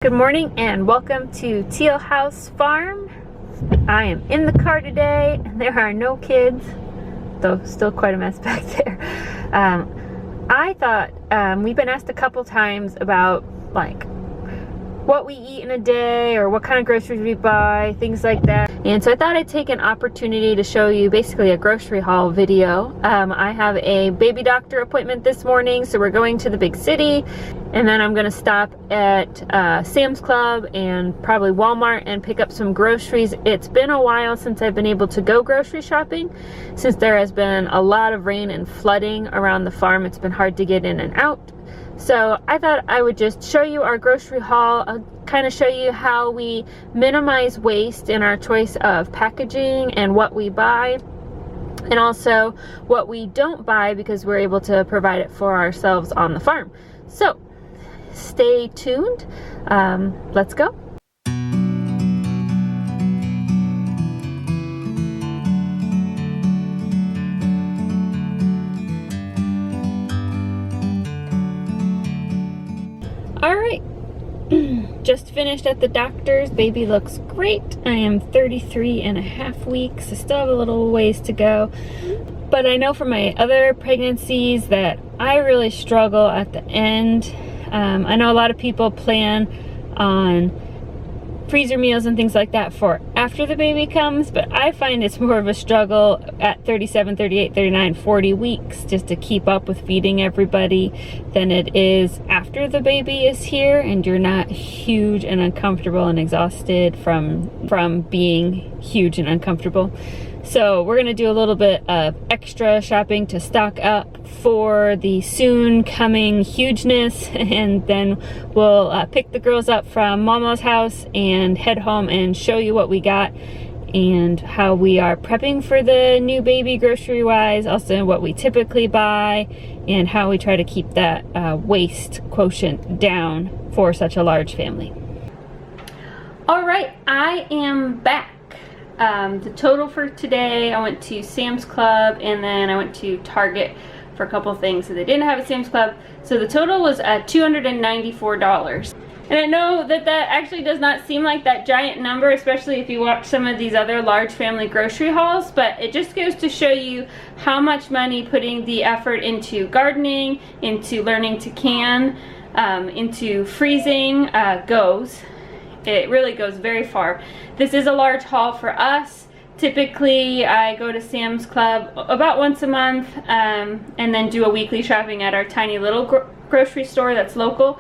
Good morning and welcome to Teal House Farm. I am in the car today and there are no kids, though still quite a mess back there. I thought we've been asked a couple times about like what we eat in a day or what kind of groceries we buy, things like that. And so I thought I'd take an opportunity to show you basically a grocery haul video. I have a baby doctor appointment this morning, so we're going to the big city. And then I'm gonna stop at Sam's Club and probably Walmart and pick up some groceries. It's been a while since I've been able to go grocery shopping, since there has been a lot of rain and flooding around the farm. It's been hard to get in and out. So I thought I would just show you our grocery haul, kind of show you how we minimize waste in our choice of packaging and what we buy, and also what we don't buy because we're able to provide it for ourselves on the farm. So stay tuned. Let's go. All right, just finished at the doctor's. Baby looks great. I am 33 and a half weeks. I still have a little ways to go, but I know from my other pregnancies that I really struggle at the end. I know a lot of people plan on freezer meals and things like that for after the baby comes, but I find it's more of a struggle at 37, 38, 39, 40 weeks just to keep up with feeding everybody than it is after the baby is here and you're not huge and uncomfortable and exhausted from being huge and uncomfortable. So we're gonna do a little bit of extra shopping to stock up for the soon coming hugeness, and then we'll pick the girls up from Mama's house and head home and show you what we got and how we are prepping for the new baby grocery wise, also what we typically buy and how we try to keep that waste quotient down for such a large family. All right, I am back. The total for today, I went to Sam's Club and then I went to Target for a couple things. So they didn't have a Sam's Club. So the total was $294. And I know that that actually does not seem like that giant number, especially if you watch some of these other large family grocery hauls, but it just goes to show you how much money putting the effort into gardening, into learning to can, into freezing goes. It really goes very far. This is a large haul for us. Typically, I go to Sam's Club about once a month and then do a weekly shopping at our tiny little grocery store that's local.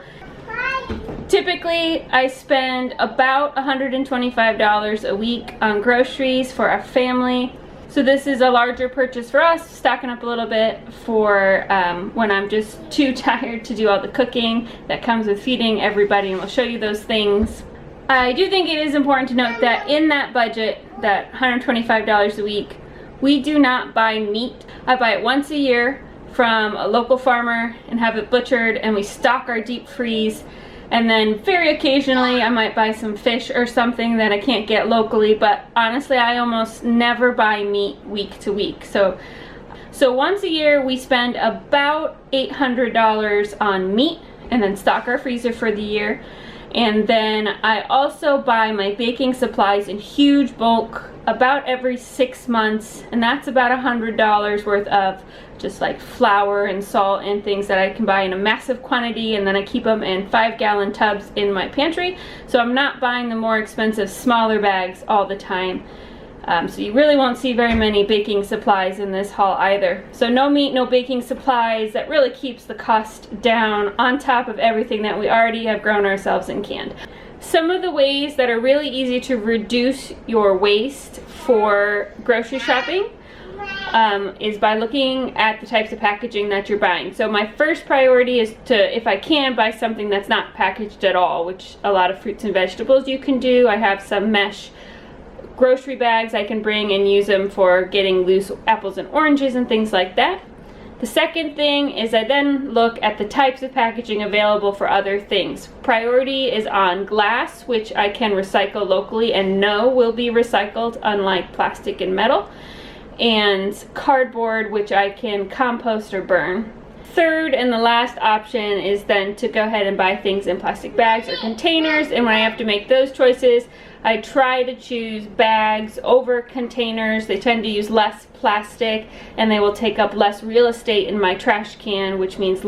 Typically, I spend about $125 a week on groceries for our family. So this is a larger purchase for us, stocking up a little bit for when I'm just too tired to do all the cooking that comes with feeding everybody, and we'll show you those things. I do think it is important to note that in that budget, that $125 a week, we do not buy meat. I buy it once a year from a local farmer and have it butchered, and we stock our deep freeze. And then very occasionally I might buy some fish or something that I can't get locally, but honestly I almost never buy meat week to week. So once a year we spend about $800 on meat and then stock our freezer for the year. And then I also buy my baking supplies in huge bulk about every 6 months, and that's about $100 worth of just like flour and salt and things that I can buy in a massive quantity, and then I keep them in 5-gallon tubs in my pantry, so I'm not buying the more expensive smaller bags all the time. So you really won't see very many baking supplies in this haul either. So no meat, no baking supplies. That really keeps the cost down on top of everything that we already have grown ourselves and canned. Some of the ways that are really easy to reduce your waste for grocery shopping is by looking at the types of packaging that you're buying. So my first priority is to, if I can, buy something that's not packaged at all, which a lot of fruits and vegetables you can do. I have some mesh grocery bags I can bring and use them for getting loose apples and oranges and things like that. The second thing is I then look at the types of packaging available for other things. Priority is on glass, which I can recycle locally and know will be recycled, unlike plastic and metal, and cardboard, which I can compost or burn. third and the last option is then to go ahead and buy things in plastic bags or containers, and when I have to make those choices, I try to choose bags over containers. They tend to use less plastic and they will take up less real estate in my trash can, which means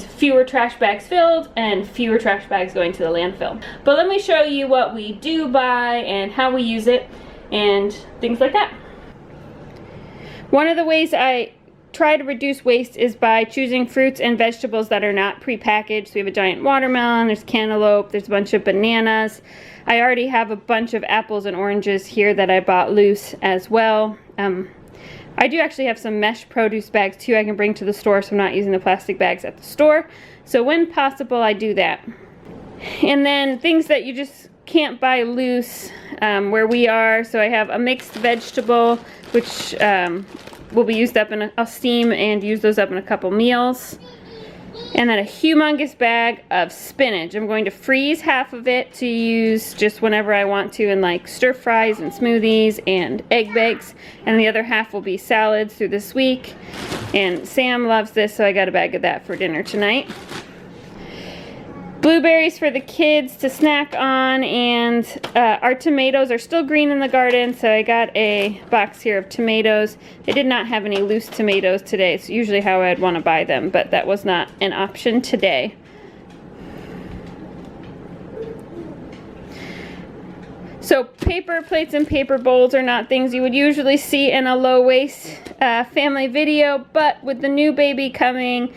fewer trash bags filled and fewer trash bags going to the landfill. But let me show you what we do buy and how we use it and things like that. One of the ways I try to reduce waste is by choosing fruits and vegetables that are not prepackaged. So we have a giant watermelon, there's cantaloupe, there's a bunch of bananas. I already have a bunch of apples and oranges here that I bought loose as well. I do actually have some mesh produce bags too I can bring to the store, so I'm not using the plastic bags at the store. So when possible, I do that. And then things that you just can't buy loose where we are. So I have a mixed vegetable, which will be used up in I'll steam and use those up in a couple meals. And then a humongous bag of spinach. I'm going to freeze half of it to use just whenever I want to in like stir fries and smoothies and egg bakes. And the other half will be salads through this week. And Sam loves this, so I got a bag of that for dinner tonight. Blueberries for the kids to snack on, and our tomatoes are still green in the garden, so I got a box here of tomatoes. They did not have any loose tomatoes today. It's usually how I'd want to buy them, but that was not an option today. So paper plates and paper bowls are not things you would usually see in a low waste family video, but with the new baby coming,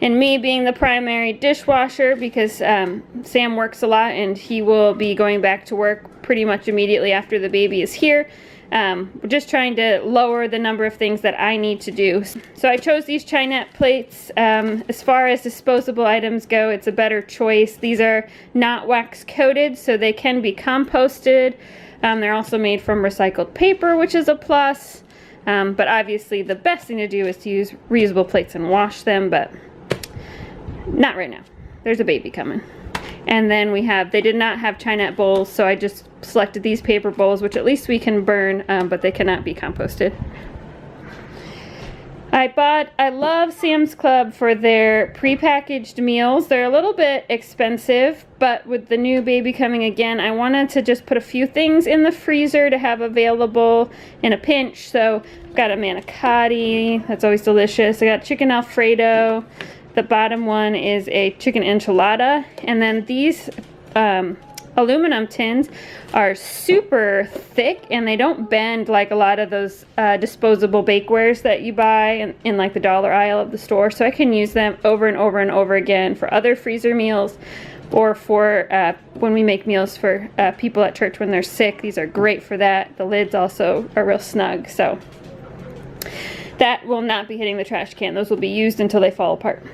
and me being the primary dishwasher, because Sam works a lot and he will be going back to work pretty much immediately after the baby is here. We're just trying to lower the number of things that I need to do. So I chose these Chinette plates. As far as disposable items go, it's a better choice. These are not wax coated, so they can be composted. They're also made from recycled paper, which is a plus. But obviously the best thing to do is to use reusable plates and wash them, but not right now. There's a baby coming. And then they did not have Chinette bowls, so I just selected these paper bowls, which at least we can burn, but they cannot be composted. I love Sam's Club for their prepackaged meals. They're a little bit expensive, but with the new baby coming again, I wanted to just put a few things in the freezer to have available in a pinch. So I've got a manicotti, that's always delicious. I got chicken Alfredo. The bottom one is a chicken enchilada, and then these aluminum tins are super thick and they don't bend like a lot of those disposable bakewares that you buy in like the dollar aisle of the store. So I can use them over and over and over again for other freezer meals, or for when we make meals for people at church when they're sick. These are great for that. The lids also are real snug, so that will not be hitting the trash can. Those will be used until they fall apart.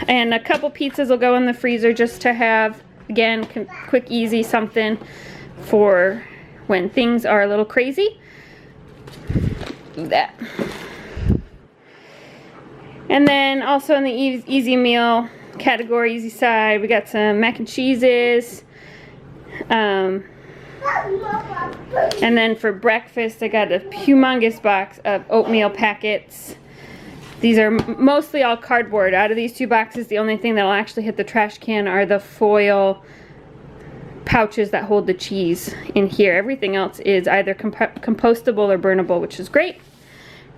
And a couple pizzas will go in the freezer just to have, again, quick, easy something for when things are a little crazy. Do that. And then also in the easy meal category, easy side, we got some mac and cheeses. And then for breakfast, I got a humongous box of oatmeal packets. These are mostly all cardboard. Out of these two boxes, the only thing that will actually hit the trash can are the foil pouches that hold the cheese in here. Everything else is either compostable or burnable, which is great.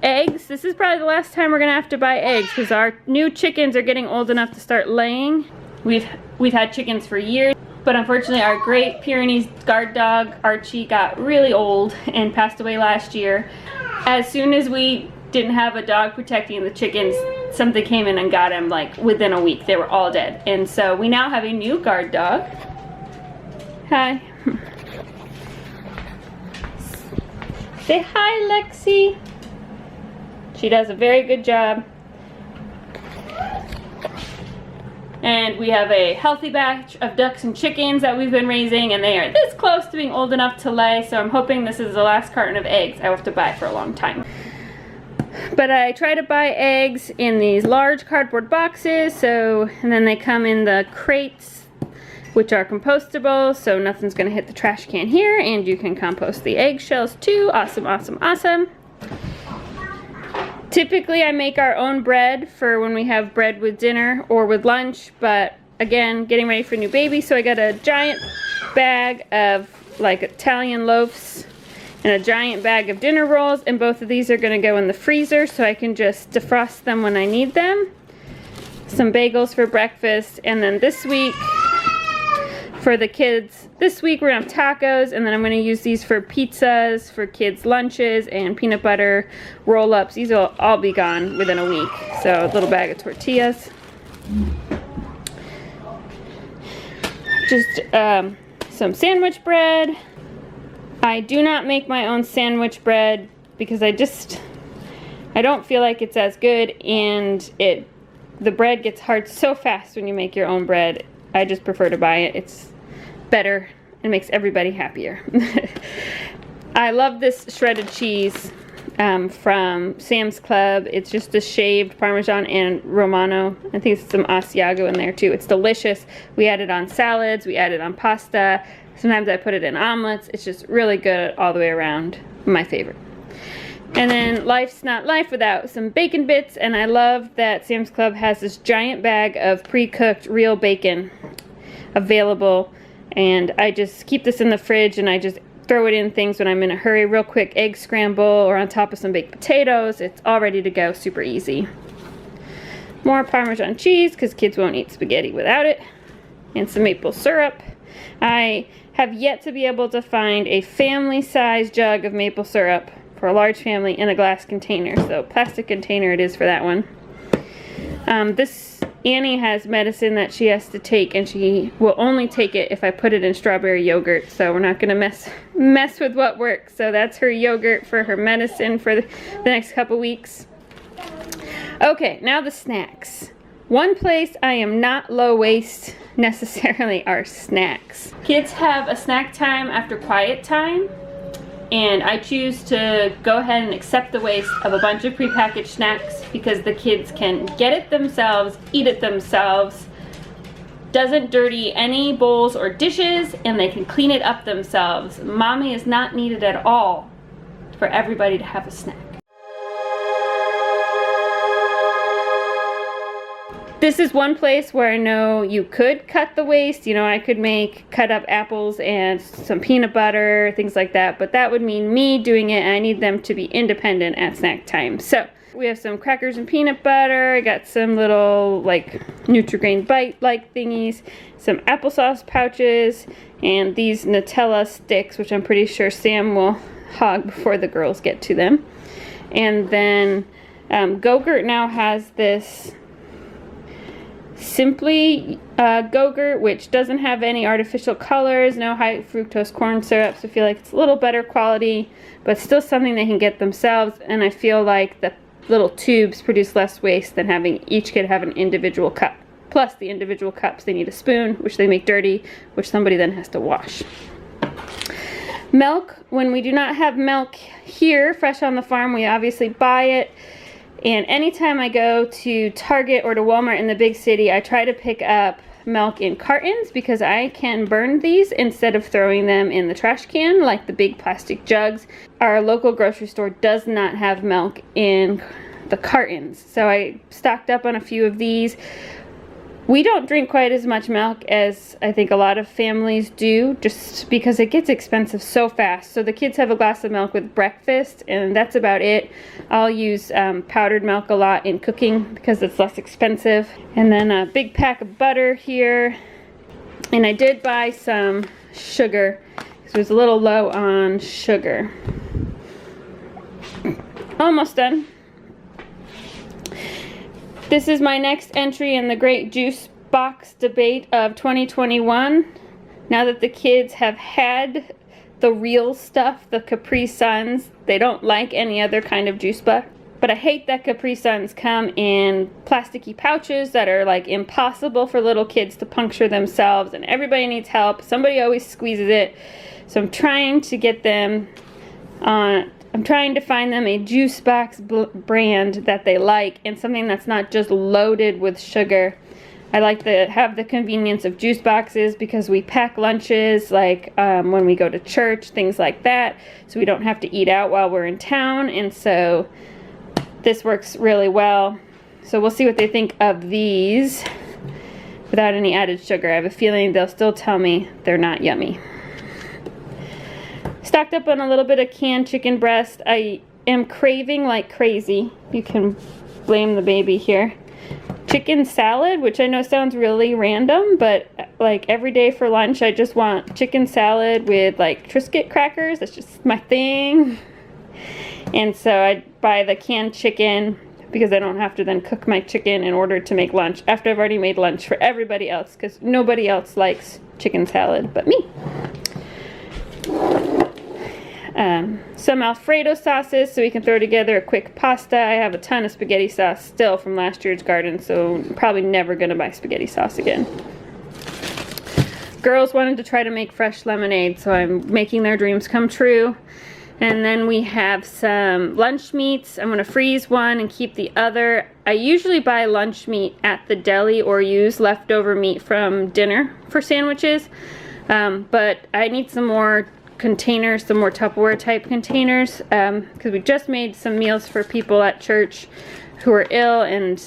Eggs. This is probably the last time we're going to have to buy eggs because our new chickens are getting old enough to start laying. We've had chickens for years, but unfortunately our Great Pyrenees guard dog, Archie, got really old and passed away last year. As soon as we didn't have a dog protecting the chickens, something came in and got him like within a week. They were all dead. And so we now have a new guard dog. Hi. Say hi, Lexi. She does a very good job. And we have a healthy batch of ducks and chickens that we've been raising, and they are this close to being old enough to lay, so I'm hoping this is the last carton of eggs I will have to buy for a long time. But I try to buy eggs in these large cardboard boxes, and then they come in the crates, which are compostable, so nothing's gonna hit the trash can here, and you can compost the eggshells too. Awesome, awesome, awesome. Typically I make our own bread for when we have bread with dinner or with lunch, but again, getting ready for a new baby, so I got a giant bag of like Italian loaves and a giant bag of dinner rolls, and both of these are going to go in the freezer so I can just defrost them when I need them. Some bagels for breakfast, and then this week for the kids, this week we're going to have tacos, and then I'm going to use these for pizzas, for kids' lunches, and peanut butter roll-ups. These will all be gone within a week. So a little bag of tortillas. Just some sandwich bread. I do not make my own sandwich bread because I don't feel like it's as good, and the bread gets hard so fast when you make your own bread. I just prefer to buy it. It's better and makes everybody happier. I love this shredded cheese from Sam's Club. It's just a shaved Parmesan and Romano. I think it's some Asiago in there too. It's delicious. We add it on salads. We add it on pasta. Sometimes I put it in omelets. It's just really good all the way around. My favorite. And then life's not life without some bacon bits, and I love that Sam's Club has this giant bag of pre-cooked real bacon available, and I just keep this in the fridge and I just throw it in things when I'm in a hurry. Real quick egg scramble or on top of some baked potatoes. It's all ready to go, super easy. More Parmesan cheese because kids won't eat spaghetti without it, and some maple syrup. I have yet to be able to find a family-sized jug of maple syrup for a large family in a glass container, so plastic container it is for that one. Annie has medicine that she has to take, and she will only take it if I put it in strawberry yogurt, so we're not gonna mess with what works. So that's her yogurt for her medicine for the next couple weeks. Okay, now the snacks. One place I am not low waste necessarily are snacks. Kids have a snack time after quiet time, and I choose to go ahead and accept the waste of a bunch of prepackaged snacks because the kids can get it themselves, eat it themselves, doesn't dirty any bowls or dishes, and they can clean it up themselves. Mommy is not needed at all for everybody to have a snack. This is one place where I know you could cut the waste. You know, I could cut up apples and some peanut butter, things like that, but that would mean me doing it, and I need them to be independent at snack time. So we have some crackers and peanut butter. I got some little like Nutri-Grain bite-like thingies, some applesauce pouches, and these Nutella sticks, which I'm pretty sure Sam will hog before the girls get to them. And then Go-Gurt now has this Simply Go-Gurt, which doesn't have any artificial colors, no high fructose corn syrup, so I feel like it's a little better quality, but still something they can get themselves, and I feel like the little tubes produce less waste than having each kid have an individual cup. Plus the individual cups, they need a spoon, which they make dirty, which somebody then has to wash. Milk, when we do not have milk here, fresh on the farm, we obviously buy it. And anytime I go to Target or to Walmart in the big city, I try to pick up milk in cartons because I can burn these instead of throwing them in the trash can like the big plastic jugs. Our local grocery store does not have milk in the cartons, so I stocked up on a few of these. We don't drink quite as much milk as I think a lot of families do, just because it gets expensive so fast. So the kids have a glass of milk with breakfast, and that's about it. I'll use powdered milk a lot in cooking because it's less expensive. And then a big pack of butter here. And I did buy some sugar because it was a little low on sugar. Almost done. This is my next entry in the great juice box debate of 2021. Now that the kids have had the real stuff, the Capri Suns, they don't like any other kind of juice box. But I hate that Capri Suns come in plasticky pouches that are like impossible for little kids to puncture themselves, and everybody needs help. Somebody always squeezes it. So I'm trying to get them on. I'm trying to find them a juice box brand that they like, and something that's not just loaded with sugar. I like to have the convenience of juice boxes because we pack lunches like when we go to church, things like that, so we don't have to eat out while we're in town. And so this works really well. So we'll see what they think of these without any added sugar. I have a feeling they'll still tell me they're not yummy. Stocked up on a little bit of canned chicken breast. I am craving like crazy. You can blame the baby here. Chicken salad, which I know sounds really random, but like every day for lunch I just want chicken salad with like Triscuit crackers. That's just my thing. And so I buy the canned chicken because I don't have to then cook my chicken in order to make lunch after I've already made lunch for everybody else, because nobody else likes chicken salad but me. Some Alfredo sauces so we can throw together a quick pasta. I have a ton of spaghetti sauce still from last year's garden, so probably never gonna buy spaghetti sauce again. Girls wanted to try to make fresh lemonade, so I'm making their dreams come true. And then we have some lunch meats. I'm gonna freeze one and keep the other. I usually buy lunch meat at the deli or use leftover meat from dinner for sandwiches, but I need some more containers, some more Tupperware type containers, because we just made some meals for people at church who were ill, and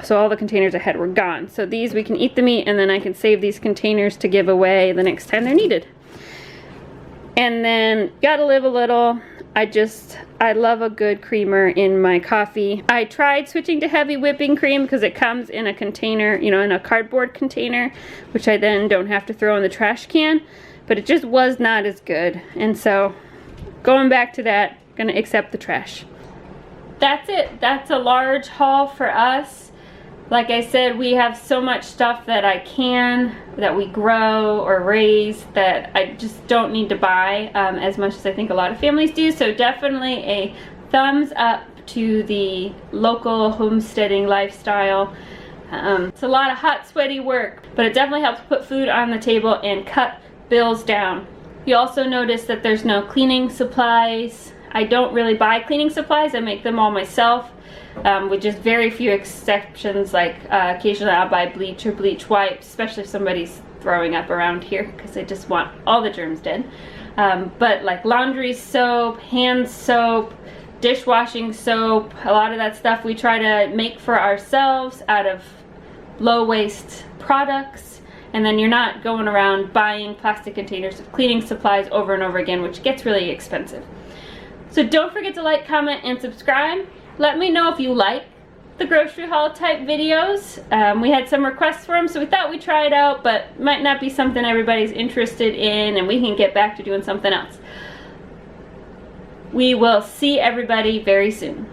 so all the containers I had were gone. So these, we can eat the meat and then I can save these containers to give away the next time they're needed. And then gotta live a little. I love a good creamer in my coffee. I tried switching to heavy whipping cream because it comes in a container, you know, in a cardboard container, which I then don't have to throw in the trash can. But it just was not as good, and so going back to that, gonna accept the trash. That's it. That's a large haul for us. Like I said, we have so much stuff that we grow or raise, that I just don't need to buy as much as I think a lot of families do. So definitely a thumbs up to the local homesteading lifestyle. It's a lot of hot, sweaty work, but it definitely helps put food on the table and cut bills down. You also notice that there's no cleaning supplies. I don't really buy cleaning supplies. I make them all myself, with just very few exceptions. Like occasionally I'll buy bleach or bleach wipes, especially if somebody's throwing up around here, because I just want all the germs dead. But like laundry soap, hand soap, dishwashing soap, a lot of that stuff we try to make for ourselves out of low waste products. And then you're not going around buying plastic containers of cleaning supplies over and over again, which gets really expensive. So don't forget to like, comment, and subscribe. Let me know if you like the grocery haul type videos. We had some requests for them, so we thought we'd try it out, but might not be something everybody's interested in, and we can get back to doing something else. We will see everybody very soon.